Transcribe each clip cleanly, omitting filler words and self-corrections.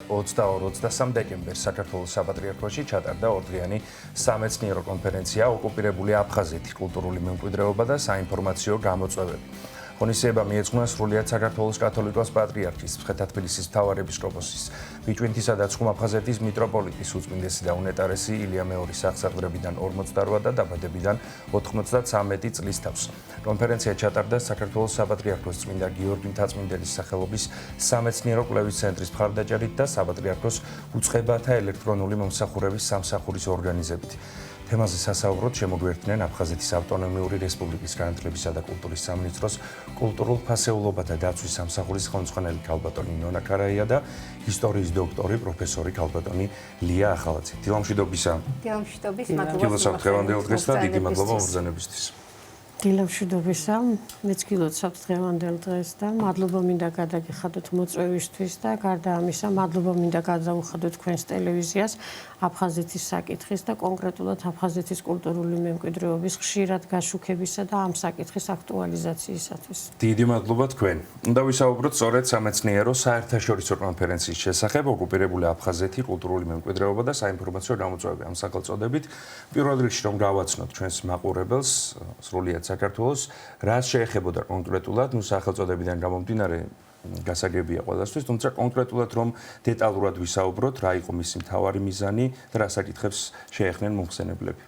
22-23 დეკემბერს საქართველოს საპატრიარქოში ჩატარდა ორდღიანი სამეცნიერო კონფერენცია ოკუპირებული აფხაზეთი კულტურული მემკვიდრეობა და საინფორმაციო გამოწვევები. ღონისძიება მიეძღვნა სრულიად საქართველოს კათოლიკოს პატრიარქის მცხეთა-თბილისის მთავარეპისკოპოსის ბიჭვინთისა და ცხუმ-აფხაზეთის მიტროპოლიტის უწმინდესი და უნეტარესი ილია მეორის აღსაყდრებიდან 48 და დაბადებიდან 93 წლის თავს. კონფერენცია ჩატარდა საქართველოს საპატრიარქოს წმინდა გიორგი მთაწმინდელის სახელობის სამეცნიერო კვლევის ცენტრის მხარდაჭერით და საპატრიარქოს უწყებათა ელექტრონული მომსახურების სამსახურის ორგანიზებით. თემაზე სასაუბროდ შემოგვიერთდნენ აფხაზეთის ავტონომიური რესპუბლიკის განათლებისა და კულტურის სამინისტროს კულტურულ ფასეულობათა დაცვის სამსახურის ხელმძღვანელი ქალბატონი ნონა ქარაია და ისტორიის დოქტორი პროფესორი ქალბატონი ლია ახალაძე. დილამშვიდობისა. დილამშვიდობის, მადლობა. გილოცავთ დღევანდელ დღეს და დიდი მადლობა მობრძანებისთვის. დილამშვიდობისა, მეც გილოცავთ დღევანდელ დღეს და მადლობა მინდა გადაგიხადოთ მოწვევისთვის და გარდა ამისა მადლობა მინდა გადავუხადოთ თქვენს ტელევიზიას აფხაზეთის საკითხის და კონკრეტულად აფხაზეთის კულტურული მემკვიდრეობის ხშირად გაშუქებისა და ამ საკითხის აქტუალიზაციისათვის. დიდი მადლობა თქვენ. უნდა ვისაუბროთ სწორედ სამეცნიერო საერთაშორისო კონფერენციის შესახებ ოკუპირებული აფხაზეთი კულტურული მემკვიდრეობა და საინფორმაციო გამოწვევები ამ სახელწოდებით. პირველ რიგში რომ გავაცნოთ ჩვენს მაყურებელს სრულიად საქართველოს რაც შეეხებოდა კონკრეტულად სახელწოდებიდან გამომდინარე გასაგებია ყველასთვის, თუმცა კონკრეტულად რომ დეტალურად ვისაუბროთ, რა იყო მისი მთავარი მიზანი და რა საკითხებს შეეხნენ მომხსენებლები.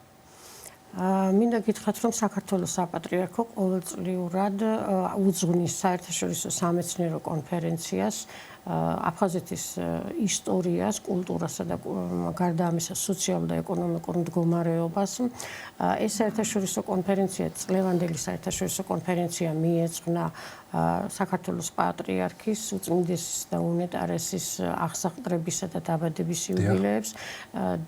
მინდა გითხრათ, რომ საქართველოს საპატრიარქო ყოველწლიურად უძღვნის საერთაშორისო სამეცნიერო კონფერენციას აფხაზეთის ისტორიას, კულტურასა და გარდა ამისა სოციალურ და ეკონომიკურ მდგომარეობას. ეს საერთაშორისო კონფერენცია, წლევანდელი საერთაშორისო კონფერენცია მიეძღვნა საქართველოს პატრიარქის, უწმინდესის და უნეტარესის აღსაყდრებისა და დაბადების იუბილეებს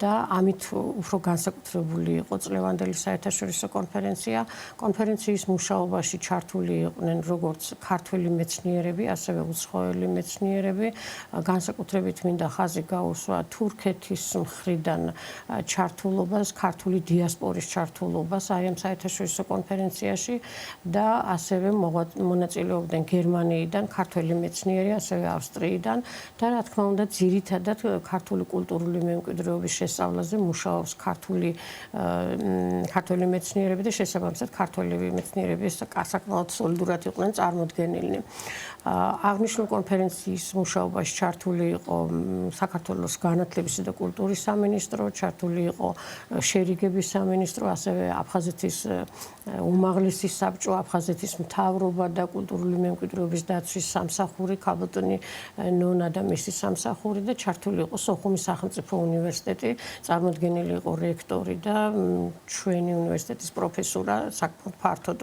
და ამით უფრო განსაკუთრებული იყო წლევანდელი საერთაშორისო კონფერენცია. კონფერენციის მუშაობაში ჩართული იყვნენ როგორც ქართველი მეცნიერები, ასევე უცხოელი მეცნიერები. განსაკუთრებით მინდა ხაზი გაუსვა თურქეთის მხრიდან ჩართულობას, ქართული დიასპორის ჩართულობას აი ამ საერთაშორისო კონფერენციაში და ასევე მონაწილეობდნენ გერმანიიდან ქართველი მეცნიერი, ასევე ავსტრიიდან და რა თქმა უნდა ძირითადად ქართული კულტურული მემკვიდრეობის შესწავლაზე მუშაობს ქართველი მეცნიერები და შესაბამისად ქართველი მეცნიერები საკმაოდ სოლიდურად იყვნენ წარმოდგენილნი. აღნიშნულ კონფერენციის მუშაობაში ჩართული იყო საქართველოს განათლებისა და კულტურის სამინისტრო, ჩართული იყო შერიგების სამინისტრო, ასევე აფხაზეთის უმაღლესი საბჭო, აფხაზეთის მთავრობა და კულტურული მემკვიდრეობის დაცვის სამსახური, ქალბატონი ნონა და მისი სამსახური და ჩართული იყო სოხუმის სახელმწიფო უნივერსიტეტი, წარმოდგენილი იყო რექტორი და ჩვენი უნივერსიტეტის პროფესორა საკმაოდ ფართოდ.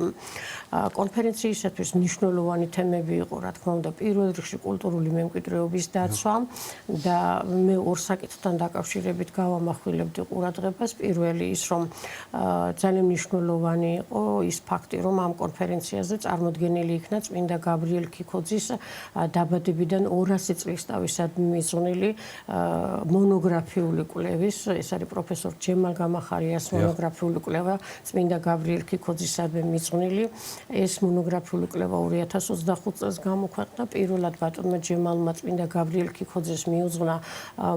კონფერენციისათვის მნიშვნელოვანი თემები იყო, რა თქმა უნდა, პირველ რიგში კულტურული მემკვიდრეობის დაცვა და მე ორ საკითხთან დაკავშირებით გავამახვილებდი ყურადღებას. პირველი ის, რომ ძალიან მნიშვნელოვანი იყო ის ფაქტი, რომ ამ კონფერენციაზე წარმოდგენილი იქნა წმინდა გაბრიელ ქიქოძის დაბადებიდან 200 წლის თავისადმი მიძღვნილი მონოგრაფიული კვლევის, ეს არის პროფესორ ჯემალ გამახარიას მონოგრაფიული კვლევა წმინდა გაბრიელ ქიქოძისადმი მიძღვნილი. ეს მონოგრაფიული კვლევა 2025 წელს გამოქვეყნდა. პირველად ბატონმა ჯემალმა წმინდა გაბრიელ ქიქოძეს მიუძღვნა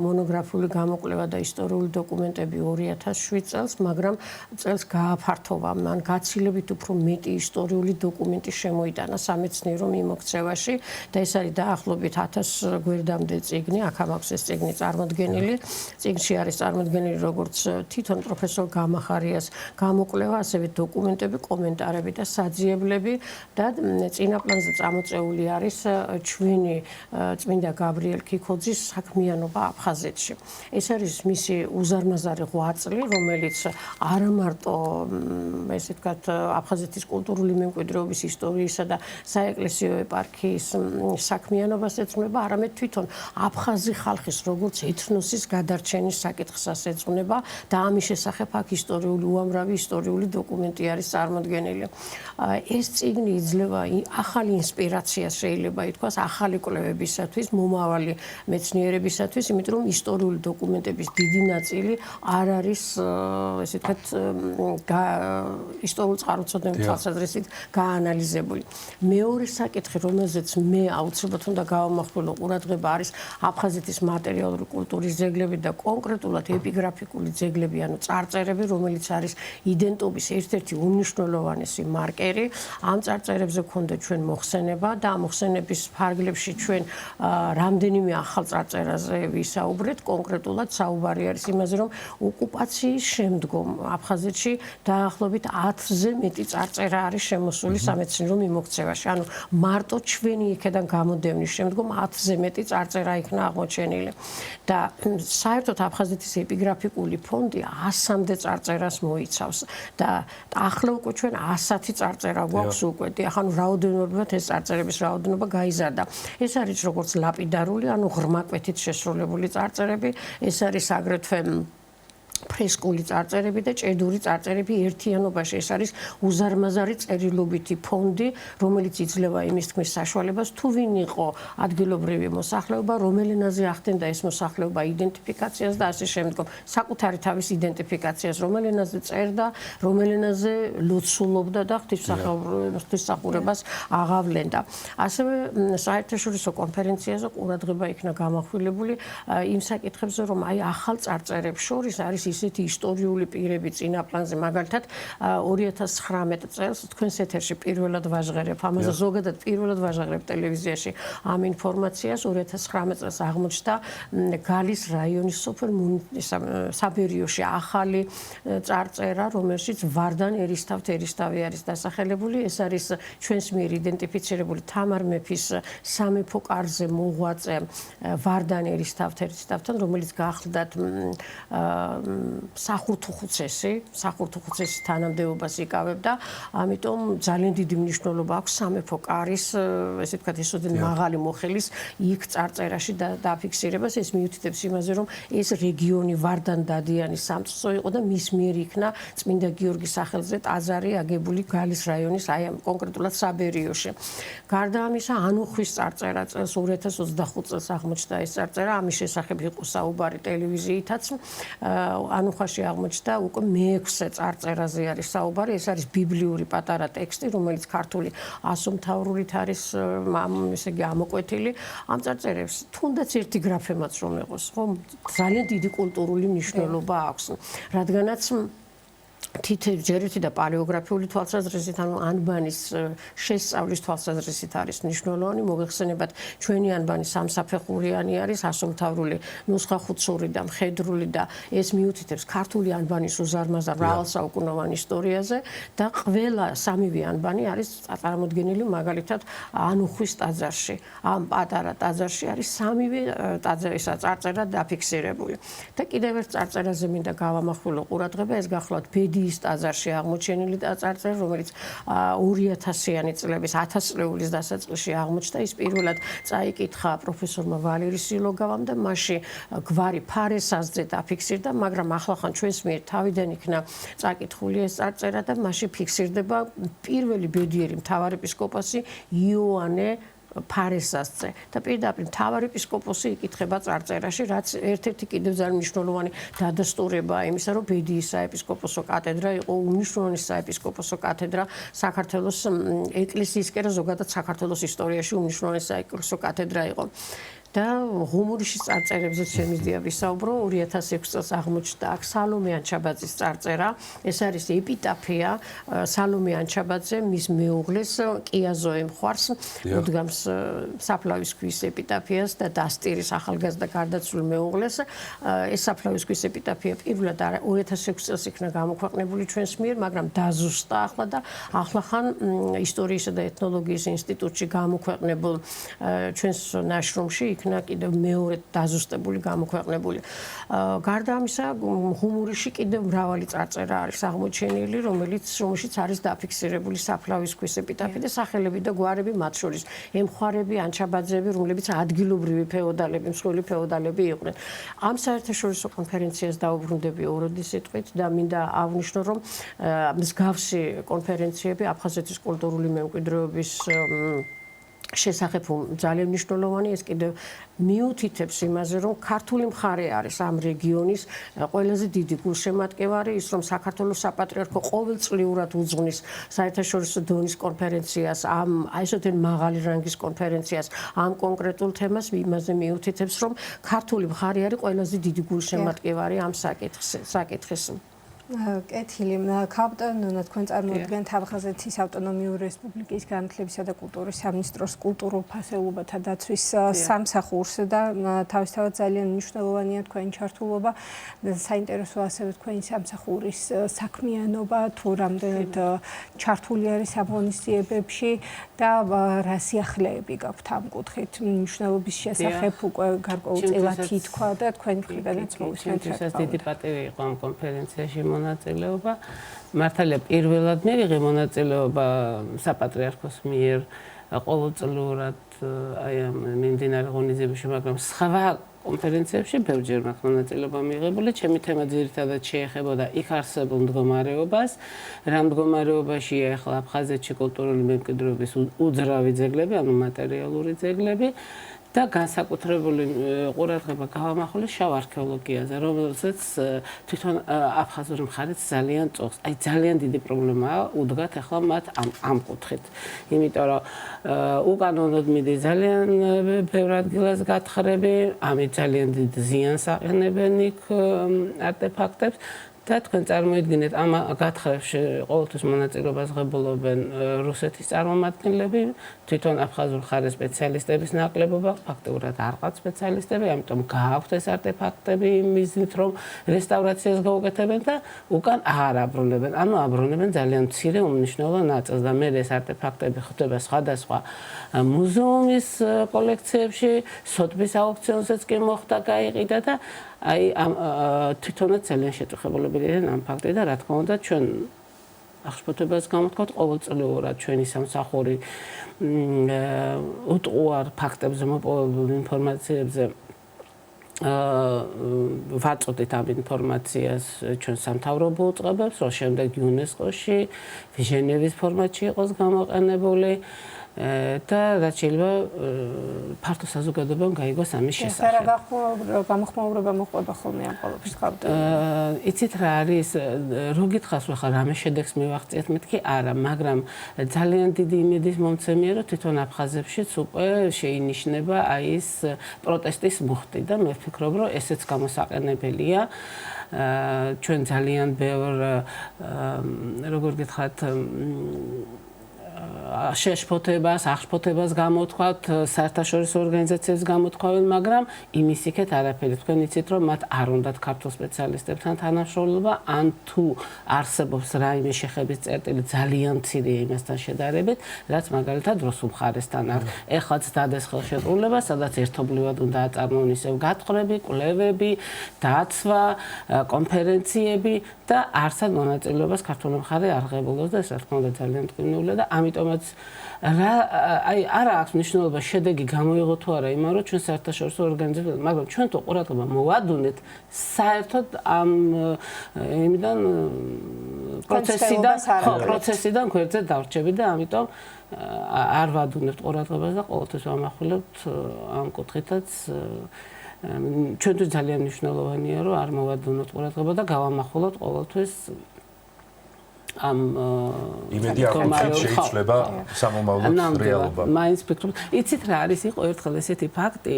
მონოგრაფიული გამოკვლევა და ისტორიული დოკუმენტები 2007 წელს, მაგრამ წელს გააფართოვა, მან გაცილებით უფრო მეტი ისტორიული დოკუმენტი შემოიტანა სამეცნიერო მიმოქცევაში და ეს არის დაახლოებით 1000 გვერდამდე წიგნი, აქ ამაქვს ეს წიგნი წარმოდგენილი. წიგნში არის წარმოდგენილი როგორც თვითონ პროფესორ გამახარიას გამოკვლევა, ასევე დოკუმენტები, კომენტარები და საძიებლები და წინაპლანზე წამოწეული არის ჩვენი წმინდა გაბრიელ ქიქოძის საქმიანობა აფხაზეთში. ეს არის მისი უზარმაზარი ღვაწლი, რომელიც არა მარტო ესე ვთქვათ აფხაზეთის კულტურული მემკვიდრეობის ისტორიისა და საეკლესიო ეპარქიის საქმიანობას ეძღვნება, არამედ თვითონ აფხაზი ხალხის როგორც ეთნოსის გადარჩენის საკითხსაც ეძღვნება და ამის შესახებ აქ უამრავი ისტორიული დოკუმენტი არის წარმოდგენილი. ეს წიგნი იძლევა ახალი ინსპირაციას, შეიძლება ითქვას, ახალი კვლევების მემკვიდრეობისათვის, მომავალი მეცნიერებისათვის, იმიტომ რომ ისტორიული დოკუმენტების დიდი ნაწილი არ არის, ესე ვთქვათ, ისტორიულ წყაროწოდების თვალსაზრისით გაანალიზებული. მეორე საკითხი, რომელზეც მე აუცილებლად უნდა გავამახვილო ყურადღება, არის აფხაზეთის მატერიალური კულტურის ძეგლები და კონკრეტულად ეპიგრაფიკული ძეგლები, ანუ წარწერები, რომელიც არის იდენტობის ერთ-ერთი უმნიშვნელოვანესი მარკერი. ამ წარწერებზე გვქონდა ჩვენ მოხსენება და ამ მოხსენების ფარგლებში ჩვენ რამდენიმე ახალ წარწერაზე ვისაუბრეთ. კონკრეტულად საუბარი არის იმაზე, რომ ოკუპაციის შემდგომ აფხაზეთში დაახლოებით 10-ზე მეტი წარწერა არის შემოსული სამეცნიერო მიმოქცევაში. ანუ მარტო ჩვენი იქიდან გამოდევნის შემდგომ 10-ზე მეტი წარწერა იქნა აღმოჩენილი. და საერთოდ აფხაზეთის ეპიგრაფიკული ფონდი 100-მდე წარწერას მოიცავს და ახლა უკვე ჩვენ 110 წარწერა გვაქვს უკვე. ახლა რაოდენობრივად ეს წარწერების რაოდენობა გაიზარდა. ეს არის როგორც ლაპიდარული, ანუ ღრმა კვეთით შესრულებული წარწერები, ეს არის აგრეთვე ფრესკული წარწერები და ჭედური წარწერები ერთიანობაში. ეს არის უზარმაზარი წერილობითი ფონდი, რომელიც იძლევა იმის თქმის საშუალებას, თუ ვინ იყო ადგილობრივი მოსახლეობა, რომელ ენაზე ახდენდა ეს მოსახლეობა იდენტიფიკაციას და ასე შემდგომ. საკუთარი თავის იდენტიფიკაციას რომელ ენაზე წერდა, რომელ ენაზე ლოცულობდა და ღვთისმსახურებას აღავლენდა. ასევე საერთაშორისო კონფერენციაზე ყურადღება იქნა გამახვილებული იმ საკითხებზე, რომ აი ახალ წარწერებს შორის არის ისეთი ისტორიული პირები წინაპლანზე, მაგალითად 2019 წელს თქვენს ეთერში პირველად ვაჟღერებ, ამაზე ზოგადად პირველად ვაჟღერებ ტელევიზიაში ამ ინფორმაციას. 2019 წელს აღმოჩნდა გალის რაიონის სოფელ საბერიოში ახალი წარწერა, რომელშიც ვარდან ერისთავი არის დასახელებული. ეს არის ჩვენს მიერ იდენტიფიცირებული თამარ მეფის სამეფო კარზე მოღვაწე ვარდან ერისთავთან, რომელიც გახლდათ სახურთუხუცესის თანამდებობას იკავებდა. ამიტომ ძალიან დიდი მნიშვნელობა აქვს სამეფო კარის, ესე ვთქვათ, ესოდენ მაღალი მოხელის იქ წარწერაში დაფიქსირებას. ეს მიუთითებს იმაზე, რომ ეს რეგიონი ვარდან დადიანის სამწყსო იყო და მის მიერ იქნა წმინდა გიორგის სახელზე ტაძარი აგებული გალის რაიონის, აი ამ კონკრეტულად საბერიოში. გარდა ამისა, ანუხვის წარწერა წელს 2025 წელს აღმოჩნდა ეს წარწერა, ამის შესახებ იყო საუბარი ტელევიზიითაც. ანუხვაში აღმოჩნდა უკვე მე-6 წარწერაზე არის საუბარი. ეს არის ბიბლიური პატარა ტექსტი, რომელიც ქართული ასომთავრულით არის ესე იგი ამოკვეთილი. ამ წარწერებს თუნდაც ერთი გრაფემაც რომ იყოს, ხო, ძალიან დიდი კულტურული მნიშვნელობა აქვს, რადგანაც თითქმის და პალეოგრაფიული თვალსაზრისით, ანუ ანბანის შესწავლის თვალსაზრისით არის მნიშვნელოვანი. მოგეხსენებათ, ჩვენი ანბანი სამსაფეხურიანი არის, ასომთავრული, ნუსხახუცური და მხედრული და ეს მიუთითებს ქართული ანბანის უზარმაზარ მრავალსაუკუნოვან ისტორიაზე და ყველა სამივე ანბანი არის წარმოდგენილი მაგალითად ანუხვის ტაძარში. ამ პატარა ტაძარში არის სამივე წარწერა დაფიქსირებული. და კიდევ ერთ წარწერაზე მინდა გავამახვილო ყურადღება, ეს გახლავთ ბედიის ტაძარში აღმოჩენილი წარწერა, რომელიც 2000-იანი წლების 1000 წლეულის დასაწყისში აღმოჩნდა. ის პირველად წაიკითხა პროფესორმა ვალერი სილოგავამ და მასში გვარი ფარესაზზე დაფიქსირდა, მაგრამ ახლახან ჩვენს მიერ თავიდან იქნა წაკითხული ეს წარწერა და მასში ფიქსირდება პირველი ბედიერი მთავარეპისკოპოსი იოანე ფარესასზე და პირდაპირ მთავარეპისკოპოსი იკითხება წარწერაში, რაც ერთ-ერთი კიდევ ძალიან მნიშვნელოვანი დადასტურებაა იმისა, რომ ბედიის საეპისკოპოსო კათედრა იყო უმნიშვნელოვანესი საეპისკოპოსო კათედრა საქართველოს ეკლესიისკენ, ზოგადად საქართველოს ისტორიაში უმნიშვნელოვანესი საეპისკოპოსო კათედრა იყო. და ღუმურიშის წარწერებზე შემიძლია ვისაუბრო. 2006 წელს აღმოჩნდა აქ სალომე ანჩაბაძის წარწერა. ეს არის ეპიტაფია სალომე ანჩაბაძე მის მეუღლეს კიაზო ემხვარს უდგამს საფლავის ქვის ეპიტაფიას და დასტირის ახალგაზრდა გარდაცვლილ მეუღლეს. ეს საფლავის ქვის ეპიტაფია პირველად 2006 წელს იქნა გამოქვეყნებული ჩვენს მიერ, მაგრამ დაზუსტა ახლა და ახლახან ისტორიისა და ეთნოლოგიის ინსტიტუტში გამოქვეყნებულ ჩვენს ნაშრომში იქნა კიდევ მეორე დაზუსტებული გამოქვეყნებული. გარდა ამისა, ღუმურიში კიდევ მრავალი წარწერა არის აღმოჩენილი, რომელშიც არის დაფიქსირებული საფლავის ქვის ეპიტაფი და სახელები და გვარები, მათ შორის ემხვარები, ანჩაბაძეები, რომლებიც ადგილობრივი ფეოდალები, მსხვილი ფეოდალები იყვნენ. ამ საერთაშორისო კონფერენციას დაუბრუნდები ოროდი სიტყვით და მინდა აღნიშნო, რომ მსგავსი კონფერენციები აფხაზეთის კულტურული მემკვიდრეობის შესახებ ძალიან მნიშვნელოვანი ეს კიდევ მიუთითებს იმაზე, რომ ქართული მხარე არის ამ რეგიონის ყველაზე დიდი გულშემატკივარი, ის რომ საქართველოს საპატრიარქო ყოველწლიურად უძღვნის საერთაშორისო დონის კონფერენციას, აი ესეთი მაღალი რანგის კონფერენციას ამ კონკრეტულ თემას, იმაზე მიუთითებს, რომ ქართული მხარე არის ყველაზე დიდი გულშემატკივარი ამ საკითხის. კეთილი, ქალბატონო, თქვენ წარმოადგენთ აფხაზეთის ავტონომიური რესპუბლიკის განათლებისა და კულტურის სამინისტროს კულტურულ ფასეულობათა დაცვის სამსახურს და თავისთავად ძალიან მნიშვნელოვანია თქვენი ჩართულობა. საინტერესო ასევე თქვენი სამსახურის საქმიანობა, თუ რამდენად ჩართული არის ამ ღონისძიებებში და რა სიახლეები გაქვთ ამ კუთხით მნიშვნელობის შესახებ უკვე გარკვეულწილად ითქვა და თქვენი მხრიდანაც მოვისმენთ. დიდი პატივი იყო ამ კონფერენციაში მონაწილეობა. მართალია პირველად მივიღე მონაწილეობა საპატრიარქოს მიერ ყოველწლიურად აი ამ მიმდინარე ღონისძიებებში, მაგრამ სხვა კონფერენციებში ბევრჯერ მაქვს მონაწილეობა მიღებული. ჩემი თემა ძირითადად შეეხებოდა იქ არსებულ მდგომარეობას, რა მდგომარეობაშია ახლა აფხაზეთში კულტურული მემკვიდრეობის უძრავი ძეგლები, ანუ მატერიალური ძეგლები. და განსაკუთრებული ყურადღება გავამახვილე შავ არქეოლოგიაზე, რომელსაც თვითონ აფხაზური მხარეც ძალიან წოხს. აი ძალიან დიდი პრობლემაა უდგათ ახლა მათ ამ კუთხით. იმიტომ რომ უკანონოდ მიდის ძალიან ბევრ ადგილას გათხრები, ამით ძალიან დიდ ზიანს აყენებენ იქ არტეფაქტებს. და თქვენ წარმოიდგინეთ ამ გათხრებში ყოველთვის მონაწილეობას ღებულობენ რუსეთის წარმომადგენლები, თვითონ აფხაზურ მხარის სპეციალისტების ნაკლებობა, ფაქტობრივად არ ყავთ სპეციალისტები, ამიტომ გააქვთ ეს არტეფაქტები მიზნით, რომ რესტავრაციას გაუკეთებენ და უკან აღარ აბრუნებენ. ანუ აბრუნებენ ძალიან მცირე უმნიშვნელო ნაწილს და მე ეს არტეფაქტები ხვდება სხვადასხვა მუზეუმის კოლექციებში, სოთბის აუქციონზეც კი მოხდა, გაიყიდა და აი თვითონაც ძალიან შეტყობილობილია ამ ფაქტი და რა თქმა უნდა ჩვენ აღშფოთებას გამოთქვათ ყოველწლიურად ჩვენი სამსახური უტყუარ ფაქტებზე მოპოვებულ ინფორმაციებზე ვაწოდეთ ამ ინფორმაციას ჩვენ სამთავრობო უწყებებს, რომ შემდეგ იუნესკოში ჟენევის ფორმატში იყოს გამოყენებული და რაც შეიძლება ფართო საზოგადოებამ გაიგოს ამის შესახებ. რა გამოხმაურება მოყვება ხოლმე ამ ყოველთვის ხავთ? იცით რა არის, რო გითხავს ახლა რამე შედეგს მივაღწიეთ, მეთქი არა, მაგრამ ძალიან დიდი იმედის მომცემია, რომ თვითონ აფხაზეთშიც უკვე შეინიშნება აი ეს პროტესტის მუხტი და მე ვფიქრობ, რომ ესეც გამოსაყენებელია. ჩვენ ძალიან ბევრ როგორ გითხრათ შეშფოთებას, აღშფოთებას გამოთქვათ, საერთაშორისო ორგანიზაციებს გამოთქვავენ, მაგრამ იმის იქეთ არაფერი. თქვენ იცით, რომ მათ არ უნდათ ქართულ სპეციალისტებთან თანამშრომლობა, ან თუ არსებობს რაიმე შეხების წერტილი ძალიან მცირეა იმასთან შედარებით, რაც მაგალითად რუსულ მხარესთან აქვს. ეხლაც დადეს ხელშეკრულება, სადაც ერთობლივად უნდა აწარმოონ ისევ გათხრები, კვლევები, დაცვა, კონფერენციები და არსად მონაწილეობას ქართული მხარე არ ღებულობს და ეს რა თქმა უნდა ძალიან მტკივნეულია და ამიტომაც აი არა აქვს მნიშვნელობა შედეგი გამოიღო თუ არა იმან რომ ჩვენ საერთაშორისო ორგანიზაციებთან, მაგრამ ჩვენ თუ ყურადღება მოვადუნეთ საერთოდ ამ იმიდან პროცესიდან გვერდზე დავრჩები და ამიტომ არ ვადუნებთ ყურადღებას და ყოველთვის ვამახვილებთ ამ კუთხითაც ჩვენთვის ძალიან მნიშვნელოვანია რომ არ მოვადუნოთ ყურადღება და გავამახვილოთ ყოველთვის ამ იმედი აქვს შეიძლება სამომავლოდ რეალობა. მაინც ფიქრობ, იცით რა არის, იყო ერთხელ ესეთი ფაქტი,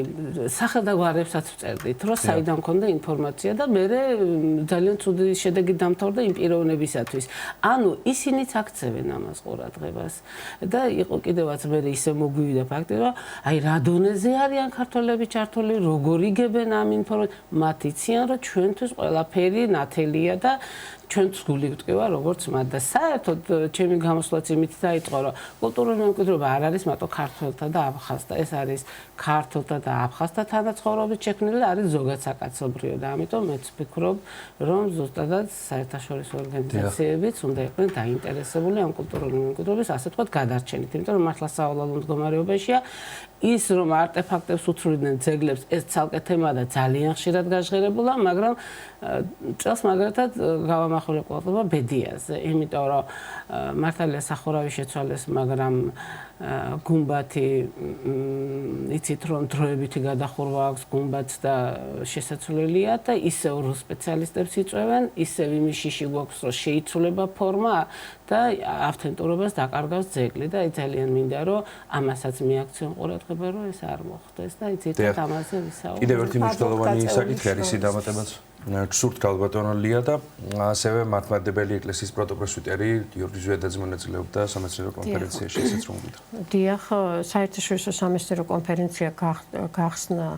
სახელდაგვარებსაც ვწერდით, რომ საიდან მქონდა ინფორმაცია და მე ძალიან ცუდი შედეგი დამთავრდა იმ პიროვნებისათვის. ანუ ისინიც აქცევენ ამას ყურადღებას და იყო კიდევაც მე ისე მოგვივიდა ფაქტი, რომ აი რა დონეზე არიან ქართველები ჩართული, როგორ იგებენ ამ ინფორმაციას, მათ იციან, რომ ჩვენთვის ყველაფერი ნათელია და ჩვენც გული ვტკივა როგორც მათ და საერთოდ ჩემი გამოსვლაც იმით დაიწყო რომ კულტურული მემკვიდრეობა არ არის მარტო ქართველთა და აფხაზთა, ეს არის ქართველთა და აფხაზთა თანაცხოვრობით შექმნილი და არის ზოგად საკაცობრიო და ამიტომ მეც ვფიქრობ რომ ზუსტადად საერთაშორისო ორგანიზაციებიც უნდა იყვნენ დაინტერესებული ამ კულტურული მემკვიდრეობის ასე ვთქვათ გადარჩენით, იმიტომ რომ მართლა სავალალო მდგომარეობაშია ის რომ არტეფაქტებს უთვლიდნენ ძეგლებს ეს ცალკე თემაა და ძალიან ხშირად გაჟღერებულა, მაგრამ წელს მაგალითად გავამახვილე ყურადღება ბედიაზე, იმიტომ რომ მართალია სახურავი შეცვალეს, მაგრამ გუმბათი იცით რომ დროებითი გადახურვა აქვს გუმბათს და შესაძლებელია და ისევ რო სპეციალისტებს იწვევენ, ისევ იმის შიში გვაქვს რომ შეიცვლება ფორმა და ავთენტურობას დაკარგავს ძეგლი და ძალიან მინდა რომ ამასაც მიაქციონ ყურადღება რომ ეს არ მოხდეს და იცით ამაზე ვისაუბროთ. კიდევ ერთი მნიშვნელოვანი საკითხი არის სიდამატებაც გსურთ ქალბატონო ლია და ასევე მართლმადიდებელი ეკლესიის პროტოპრესვიტერი გიორგი ზვიადაძე მონაწილეობდა სამეცნიერო კონფერენციაში, ესეც რომ გითხრათ. დიახ, საერთაშორისო სამეცნიერო კონფერენცია გახსნა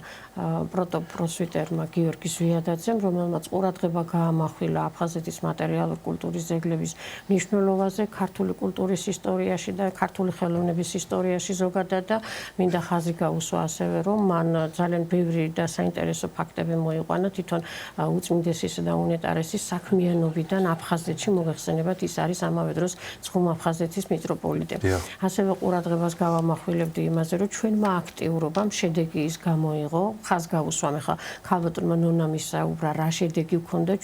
პროტოპრესვიტერმა გიორგი ზვიადაძემ, რომელმაც ყურადღება გაამახვილა აფხაზეთის მატერიალური კულტურის ძეგლების მნიშვნელობაზე ქართული კულტურის ისტორიაში და ქართული ხელოვნების ისტორიაში ზოგადად და მინდა ხაზი გაუსვა ასევე რომ მან ძალიან ბევრი და საინტერესო ფაქტები მოიყვანა თვითონ უწმინდესისა და უნეტარესის საქმიანობიდან აფხაზეთში მოიხსენებათ ის არის ამავე დროს ცხუმ აფხაზეთის მიტროპოლიტი. ასევე ყურადღებას გავამახვილებდი იმაზე რომ ჩვენმა აქტიურობამ შედეგი ის გამოიღო, ხაზ გავუსვამ ახლა ქალბატონმა ნონამ ისაუბრა რა შედეგი გქონდა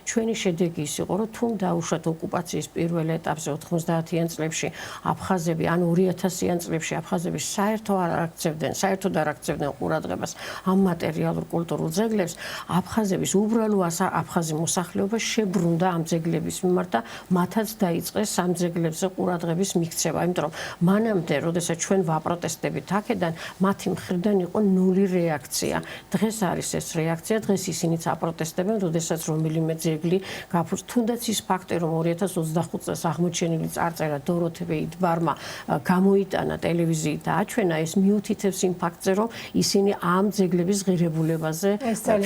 ჩვენი შედეგი ის იყო რომ თუ დაუშვათ ოკუპაციის პირველ ეტაპზე 90-იან წლებში აფხაზები ან 2000-იან წლებში აფხაზები საერთოდ არ აქცევდნენ ყურადღებას ამ მატერიალურ კულტურულ ძეგლებს, აფხაზების უბრალო აფხაზი მოსახლეობა შებრუნდა ამ ძეგლების მიმართ და მათაც დაიწყეს ამ ძეგლებზე ყურადღების მიქცევა, იმიტომ რომ მანამდე, როდესაც ჩვენ ვაპროტესტებით აქედან, მათი მხრიდან იყო ნული რეაქცია. დღეს არის ეს რეაქცია, დღეს ისინიც აპროტესტებენ, როდესაც რომელიმე ძეგლი გაფუძნდა. თუნდაც ის ფაქტი, რომ 2025 წელს აღმოჩენილი წარწერა დოროთე ვეიდბარმა გამოიტანა ტელევიზიით და აჩვენა, ეს მიუთითებს იმ ფაქტზე, რომ ისინი ამ ძეგლების ღირებულებაზე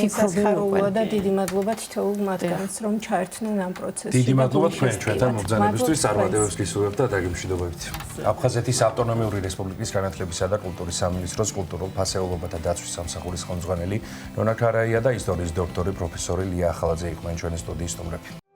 ფიქრობენ და დიდი მადლობა თითოეულ მათგანს რომ ჩაერთნენ ამ პროცესში. დიდი მადლობა ჩვენთან მობრძანებისთვის, წარმატებებს გისურვებთ და დაგემშვიდობებით. აფხაზეთის ავტონომიური რესპუბლიკის განათლებისა და კულტურის სამინისტროს კულტურულ ფასეულობათა დაცვის სამსახურის ხელმძღვანელი ნონა ქარაია და ისტორიის დოქტორი პროფესორი ლია ახალაძე იყვნენ ჩვენი სტუდიის სტუმრები.